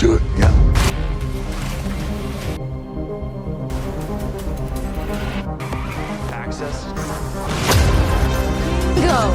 do it, yeah. Access. Go!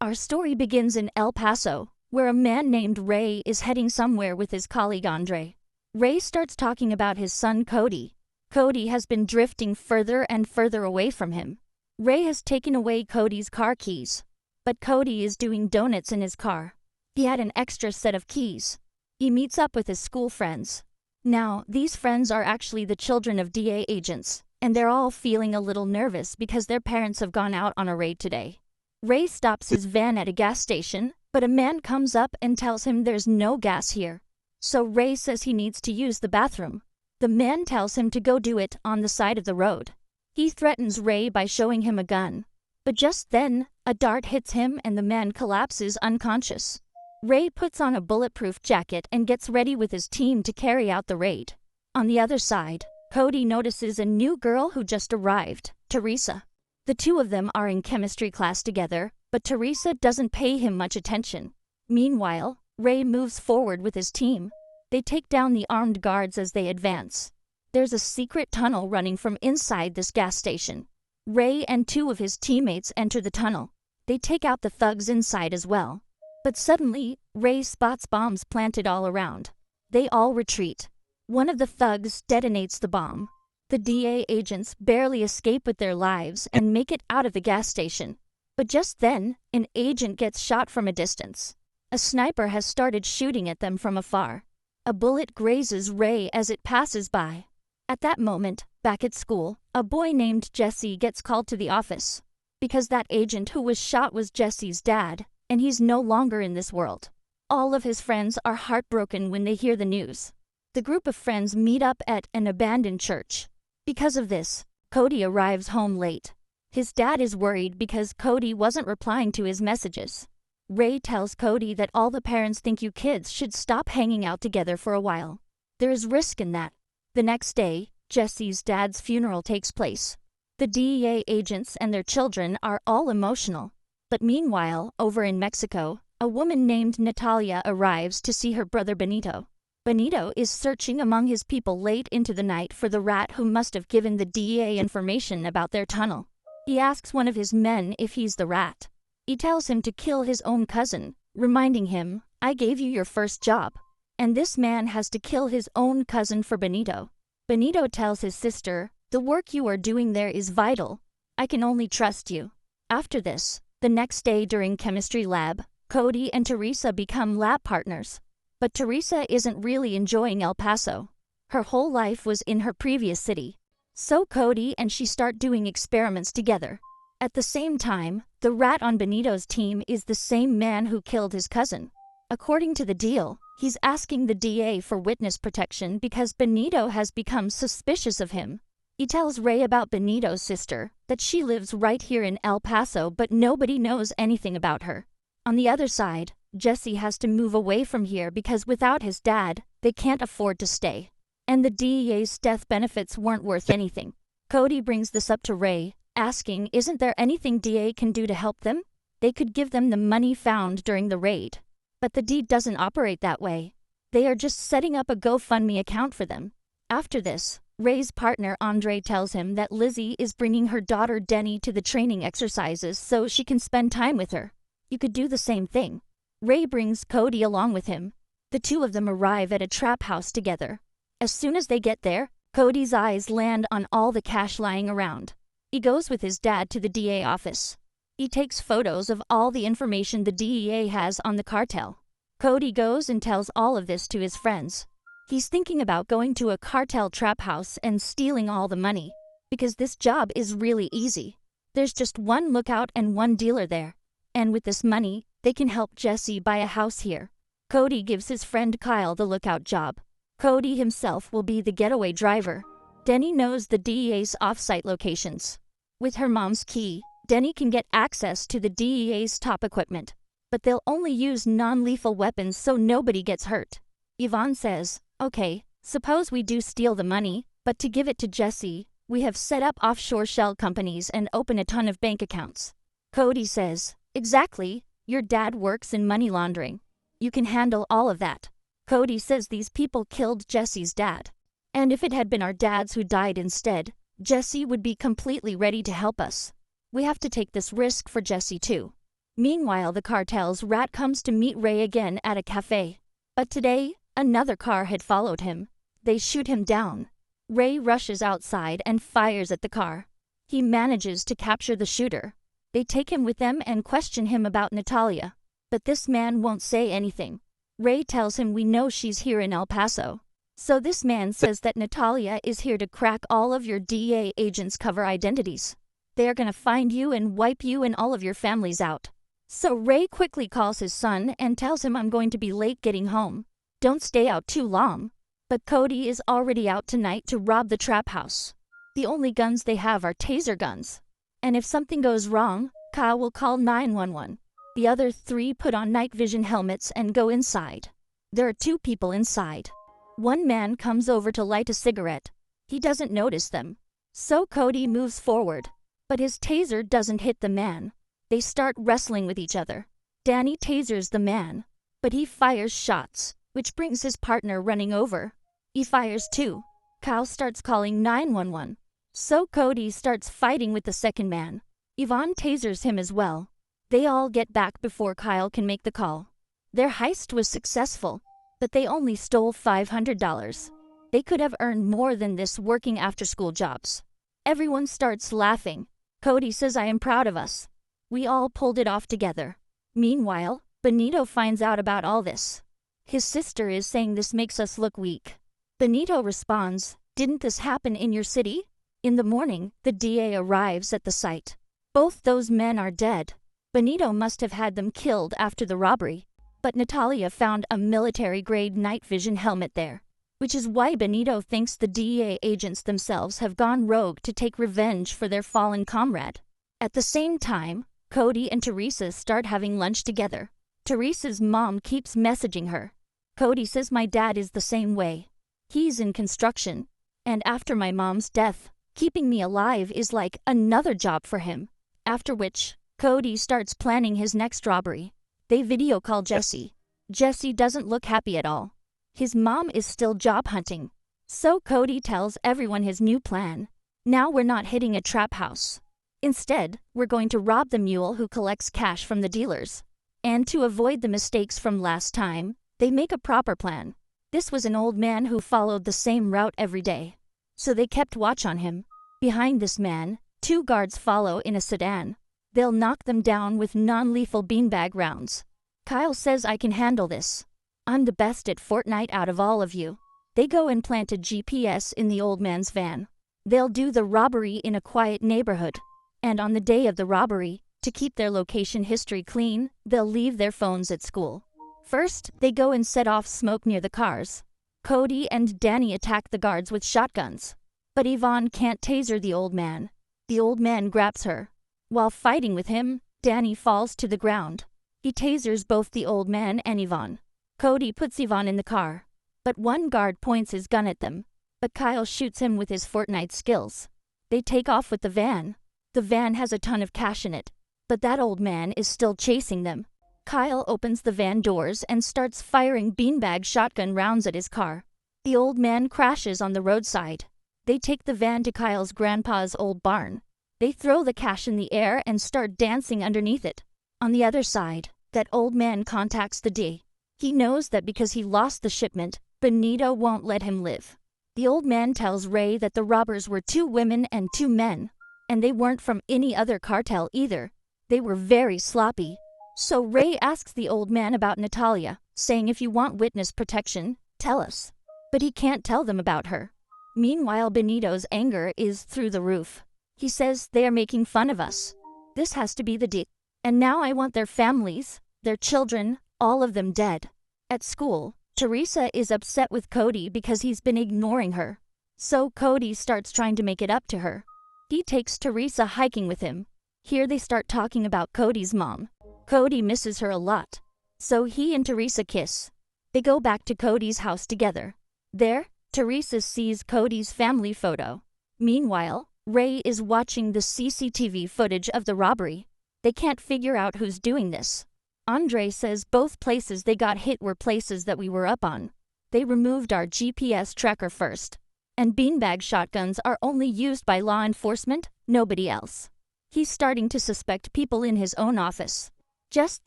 Our story begins in El Paso, where a man named Ray is heading somewhere with his colleague Andre. Ray starts talking about his son Cody. Cody has been drifting further and further away from him. Ray has taken away Cody's car keys, but Cody is doing donuts in his car. He had an extra set of keys. He meets up with his school friends. Now, these friends are actually the children of DA agents, and they're all feeling a little nervous because their parents have gone out on a raid today. Ray stops his van at a gas station, but a man comes up and tells him there's no gas here. So Ray says he needs to use the bathroom. The man tells him to go do it on the side of the road. He threatens Ray by showing him a gun. But just then, a dart hits him and the man collapses unconscious. Ray puts on a bulletproof jacket and gets ready with his team to carry out the raid. On the other side, Cody notices a new girl who just arrived, Teresa. The two of them are in chemistry class together, but Teresa doesn't pay him much attention. Meanwhile, Ray moves forward with his team. They take down the armed guards as they advance. There's a secret tunnel running from inside this gas station. Ray and two of his teammates enter the tunnel. They take out the thugs inside as well. But suddenly, Ray spots bombs planted all around. They all retreat. One of the thugs detonates the bomb. The DA agents barely escape with their lives and make it out of the gas station. But just then, an agent gets shot from a distance. A sniper has started shooting at them from afar. A bullet grazes Ray as it passes by. At that moment, back at school, a boy named Jesse gets called to the office. Because that agent who was shot was Jesse's dad, and he's no longer in this world. All of his friends are heartbroken when they hear the news. The group of friends meet up at an abandoned church. Because of this, Cody arrives home late. His dad is worried because Cody wasn't replying to his messages. Ray tells Cody that all the parents think you kids should stop hanging out together for a while. There is risk in that. The next day, Jesse's dad's funeral takes place. The DEA agents and their children are all emotional. But meanwhile, over in Mexico, a woman named Natalia arrives to see her brother Benito. Benito is searching among his people late into the night for the rat who must have given the DEA information about their tunnel. He asks one of his men if he's the rat. He tells him to kill his own cousin, reminding him, "I gave you your first job." And this man has to kill his own cousin for Benito. Benito tells his sister, "The work you are doing there is vital. I can only trust you." After this, the next day during chemistry lab, Cody and Teresa become lab partners. But Teresa isn't really enjoying El Paso. Her whole life was in her previous city. So Cody and she start doing experiments together. At the same time, the rat on Benito's team is the same man who killed his cousin. According to the deal, he's asking the DA for witness protection because Benito has become suspicious of him. He tells Ray about Benito's sister, that she lives right here in El Paso but nobody knows anything about her. On the other side, Jesse has to move away from here because without his dad, they can't afford to stay. And the DEA's death benefits weren't worth anything. Cody brings this up to Ray, asking isn't there anything DA can do to help them? They could give them the money found during the raid. But the D doesn't operate that way. They are just setting up a GoFundMe account for them. After this, Ray's partner Andre tells him that Lizzie is bringing her daughter Denny to the training exercises so she can spend time with her. You could do the same thing. Ray brings Cody along with him. The two of them arrive at a trap house together. As soon as they get there, Cody's eyes land on all the cash lying around. He goes with his dad to the DA office. He takes photos of all the information the DEA has on the cartel. Cody goes and tells all of this to his friends. He's thinking about going to a cartel trap house and stealing all the money, because this job is really easy. There's just one lookout and one dealer there. And with this money, they can help Jesse buy a house here. Cody gives his friend Kyle the lookout job. Cody himself will be the getaway driver. Denny knows the DEA's off-site locations. With her mom's key, Denny can get access to the DEA's top equipment. But they'll only use non-lethal weapons so nobody gets hurt. Yvonne says, "Okay, suppose we do steal the money, but to give it to Jesse, We have set up offshore shell companies and opened a ton of bank accounts. Cody says, exactly, your dad works in money laundering. You can handle all of that. Cody says these people killed Jesse's dad. And if it had been our dads who died instead, Jesse would be completely ready to help us. We have to take this risk for Jesse too. Meanwhile, the cartel's rat comes to meet Ray again at a cafe. But today, another car had followed him. They shoot him down. Ray rushes outside and fires at the car. He manages to capture the shooter. They take him with them and question him about Natalia. But this man won't say anything. Ray tells him we know she's here in El Paso. So this man says that Natalia is here to crack all of your DEA agents' cover identities. They are gonna find you and wipe you and all of your families out. So Ray quickly calls his son and tells him I'm going to be late getting home. Don't stay out too long. But Cody is already out tonight to rob the trap house. The only guns they have are taser guns. And if something goes wrong, Kyle will call 911. The other three put on night vision helmets and go inside. There are two people inside. One man comes over to light a cigarette. He doesn't notice them. So Cody moves forward. But his taser doesn't hit the man. They start wrestling with each other. Danny tasers the man. But he fires shots, which brings his partner running over. He fires too. Kyle starts calling 911. So Cody starts fighting with the second man. Yvonne tasers him as well. They all get back before Kyle can make the call. Their heist was successful, but they only stole $500. They could have earned more than this working after-school jobs. Everyone starts laughing. Cody says I am proud of us. We all pulled it off together. Meanwhile, Benito finds out about all this. His sister is saying this makes us look weak. Benito responds, didn't this happen in your city? In the morning, the DA arrives at the site. Both those men are dead. Benito must have had them killed after the robbery. But Natalia found a military-grade night vision helmet there, which is why Benito thinks the DEA agents themselves have gone rogue to take revenge for their fallen comrade. At the same time, Cody and Teresa start having lunch together. Teresa's mom keeps messaging her. Cody says my dad is the same way. He's in construction, and after my mom's death, keeping me alive is like another job for him. After which, Cody starts planning his next robbery. They video call Jesse. Jesse doesn't look happy at all. His mom is still job hunting. So Cody tells everyone his new plan. Now we're not hitting a trap house. Instead, we're going to rob the mule who collects cash from the dealers. And to avoid the mistakes from last time, they make a proper plan. This was an old man who followed the same route every day. So they kept watch on him. Behind this man, two guards follow in a sedan. They'll knock them down with non-lethal beanbag rounds. Kyle says I can handle this. I'm the best at Fortnite out of all of you. They go and plant a GPS in the old man's van. They'll do the robbery in a quiet neighborhood. And on the day of the robbery, to keep their location history clean, they'll leave their phones at school. First, they go and set off smoke near the cars. Cody and Danny attack the guards with shotguns. But Yvonne can't taser the old man. The old man grabs her. While fighting with him, Danny falls to the ground. He tasers both the old man and Yvonne. Cody puts Yvonne in the car. But one guard points his gun at them. But Kyle shoots him with his Fortnite skills. They take off with the van. The van has a ton of cash in it. But that old man is still chasing them. Kyle opens the van doors and starts firing beanbag shotgun rounds at his car. The old man crashes on the roadside. They take the van to Kyle's grandpa's old barn. They throw the cash in the air and start dancing underneath it. On the other side, that old man contacts the D. He knows that because he lost the shipment, Benito won't let him live. The old man tells Ray that the robbers were 2 women and 2 men. And they weren't from any other cartel either. They were very sloppy. So Ray asks the old man about Natalia, saying if you want witness protection, tell us. But he can't tell them about her. Meanwhile, Benito's anger is through the roof. He says they are making fun of us. This has to be the D. And now I want their families, their children, all of them dead. At school, Teresa is upset with Cody because he's been ignoring her. So Cody starts trying to make it up to her. He takes Teresa hiking with him. Here they start talking about Cody's mom. Cody misses her a lot. So he and Teresa kiss. They go back to Cody's house together. There, Teresa sees Cody's family photo. Meanwhile, Ray is watching the CCTV footage of the robbery. They can't figure out who's doing this. Andre says both places they got hit were places that we were up on. They removed our GPS tracker first. And beanbag shotguns are only used by law enforcement, nobody else. He's starting to suspect people in his own office. Just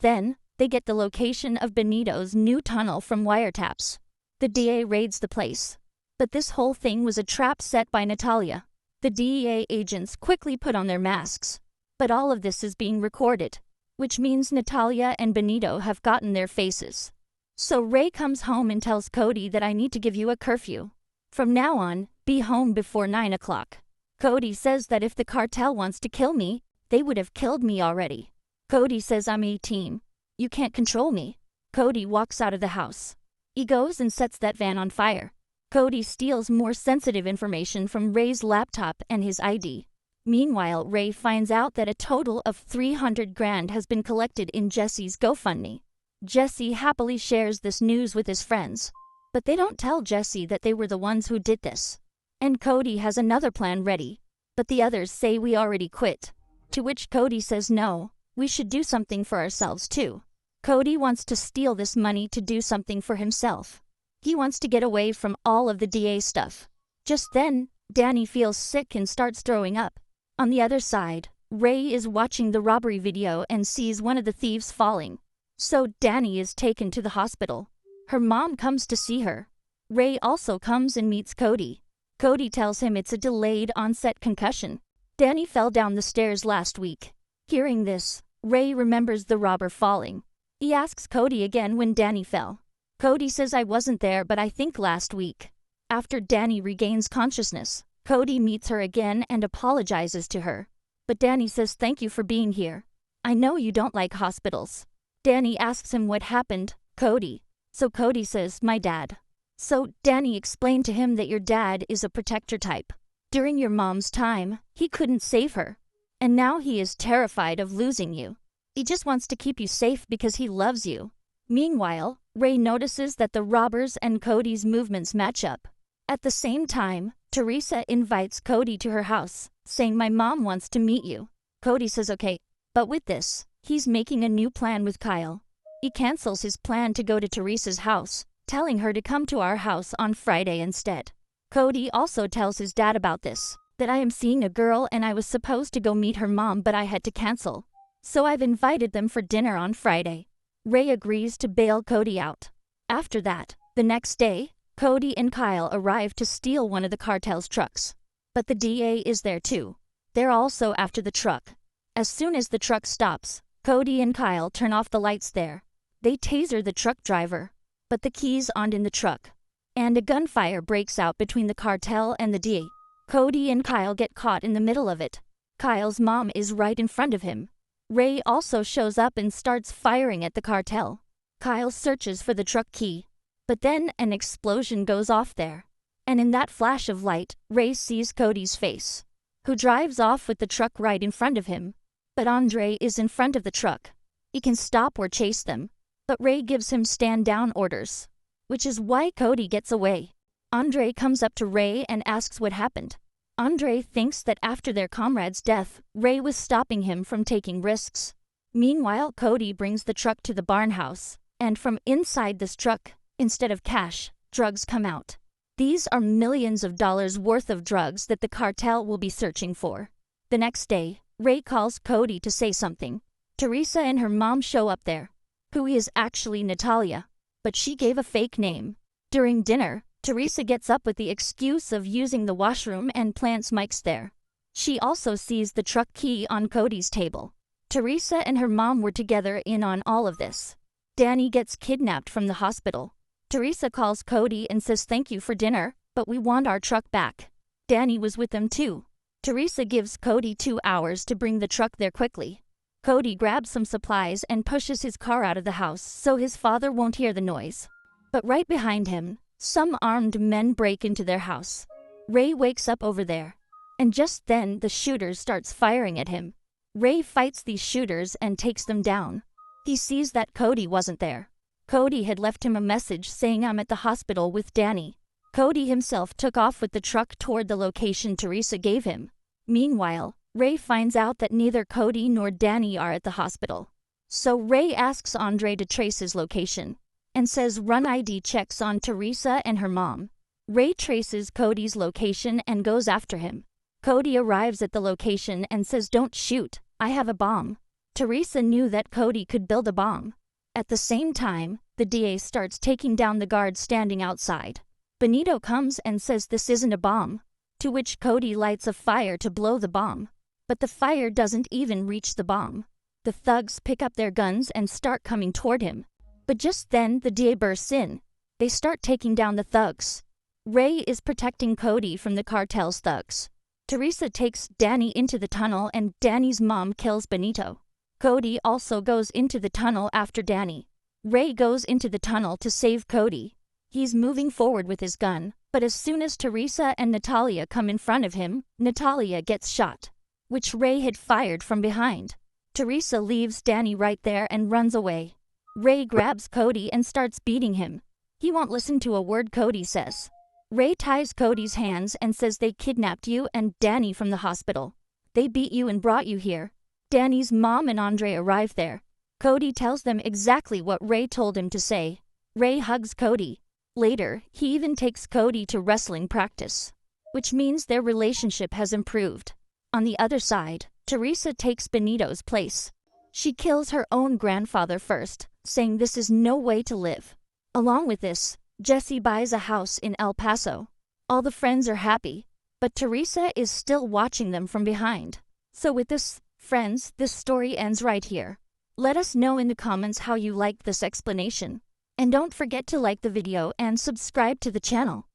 then, they get the location of Benito's new tunnel from wiretaps. The DA raids the place. But this whole thing was a trap set by Natalia. The DEA agents quickly put on their masks. But all of this is being recorded, which means Natalia and Benito have gotten their faces. So Ray comes home and tells Cody that I need to give you a curfew. From now on, be home before 9 o'clock. Cody says that if the cartel wants to kill me, they would have killed me already. Cody says I'm 18. You can't control me. Cody walks out of the house. He goes and sets that van on fire. Cody steals more sensitive information from Ray's laptop and his ID. Meanwhile, Ray finds out that a total of 300 grand has been collected in Jesse's GoFundMe. Jesse happily shares this news with his friends. But they don't tell Jesse that they were the ones who did this. And Cody has another plan ready. But the others say we already quit. To which Cody says no, we should do something for ourselves too. Cody wants to steal this money to do something for himself. He wants to get away from all of the DA stuff. Just then, Danny feels sick and starts throwing up. On the other side, Ray is watching the robbery video and sees one of the thieves falling. So Danny is taken to the hospital. Her mom comes to see her. Ray also comes and meets Cody. Cody tells him it's a delayed onset concussion. Danny fell down the stairs last week. Hearing this, Ray remembers the robber falling. He asks Cody again when Danny fell. Cody says I wasn't there but I think last week. After Danny regains consciousness, Cody meets her again and apologizes to her. But Danny says thank you for being here. I know you don't like hospitals. Danny asks him what happened, Cody. So Cody says, my dad. So Danny explained to him that your dad is a protector type. During your mom's time, he couldn't save her. And now he is terrified of losing you. He just wants to keep you safe because he loves you. Meanwhile, Ray notices that the robbers and Cody's movements match up. At the same time, Teresa invites Cody to her house, saying my mom wants to meet you. Cody says okay, but with this, he's making a new plan with Kyle. He cancels his plan to go to Teresa's house, telling her to come to our house on Friday instead. Cody also tells his dad about this, that I am seeing a girl and I was supposed to go meet her mom but I had to cancel. So I've invited them for dinner on Friday. Ray agrees to bail Cody out. After that, the next day, Cody and Kyle arrive to steal one of the cartel's trucks. But the DA is there too. They're also after the truck. As soon as the truck stops, Cody and Kyle turn off the lights there. They taser the truck driver, but the keys aren't in the truck. And a gunfire breaks out between the cartel and the DA. Cody and Kyle get caught in the middle of it. Kyle's mom is right in front of him. Ray also shows up and starts firing at the cartel. Kyle searches for the truck key. But then an explosion goes off there. And in that flash of light, Ray sees Cody's face, who drives off with the truck right in front of him. But Andre is in front of the truck. He can stop or chase them. But Ray gives him stand down orders, which is why Cody gets away. Andre comes up to Ray and asks what happened. Andre thinks that after their comrade's death, Ray was stopping him from taking risks. Meanwhile, Cody brings the truck to the barn house, and from inside this truck, instead of cash, drugs come out. These are millions of dollars worth of drugs that the cartel will be searching for. The next day, Ray calls Cody to say something. Teresa and her mom show up there, who is actually Natalia, but she gave a fake name. During dinner, Teresa gets up with the excuse of using the washroom and plants mics there. She also sees the truck key on Cody's table. Teresa and her mom were together in on all of this. Danny gets kidnapped from the hospital. Teresa calls Cody and says thank you for dinner, but we want our truck back. Danny was with them too. Teresa gives Cody 2 hours to bring the truck there quickly. Cody grabs some supplies and pushes his car out of the house so his father won't hear the noise. But right behind him, some armed men break into their house. Ray wakes up over there. And just then the shooters starts firing at him. Ray fights these shooters and takes them down. He sees that Cody wasn't there. Cody had left him a message saying I'm at the hospital with Danny. Cody himself took off with the truck toward the location Teresa gave him. Meanwhile, Ray finds out that neither Cody nor Danny are at the hospital. So Ray asks Andre to trace his location and says run ID checks on Teresa and her mom. Ray traces Cody's location and goes after him. Cody arrives at the location and says don't shoot, I have a bomb. Teresa knew that Cody could build a bomb. At the same time, the DA starts taking down the guards standing outside. Benito comes and says this isn't a bomb, to which Cody lights a fire to blow the bomb. But the fire doesn't even reach the bomb. The thugs pick up their guns and start coming toward him. But just then the DA bursts in. They start taking down the thugs. Ray is protecting Cody from the cartel's thugs. Teresa takes Danny into the tunnel and Danny's mom kills Benito. Cody also goes into the tunnel after Danny. Ray goes into the tunnel to save Cody. He's moving forward with his gun, but as soon as Teresa and Natalia come in front of him, Natalia gets shot, which Ray had fired from behind. Teresa leaves Danny right there and runs away. Ray grabs Cody and starts beating him. He won't listen to a word Cody says. Ray ties Cody's hands and says they kidnapped you and Danny from the hospital. They beat you and brought you here. Danny's mom and Andre arrive there. Cody tells them exactly what Ray told him to say. Ray hugs Cody. Later, he even takes Cody to wrestling practice, which means their relationship has improved. On the other side, Teresa takes Benito's place. She kills her own grandfather first, saying this is no way to live. Along with this, Jesse buys a house in El Paso. All the friends are happy, but Teresa is still watching them from behind. So with this, friends, this story ends right here. Let us know in the comments how you liked this explanation. And don't forget to like the video and subscribe to the channel.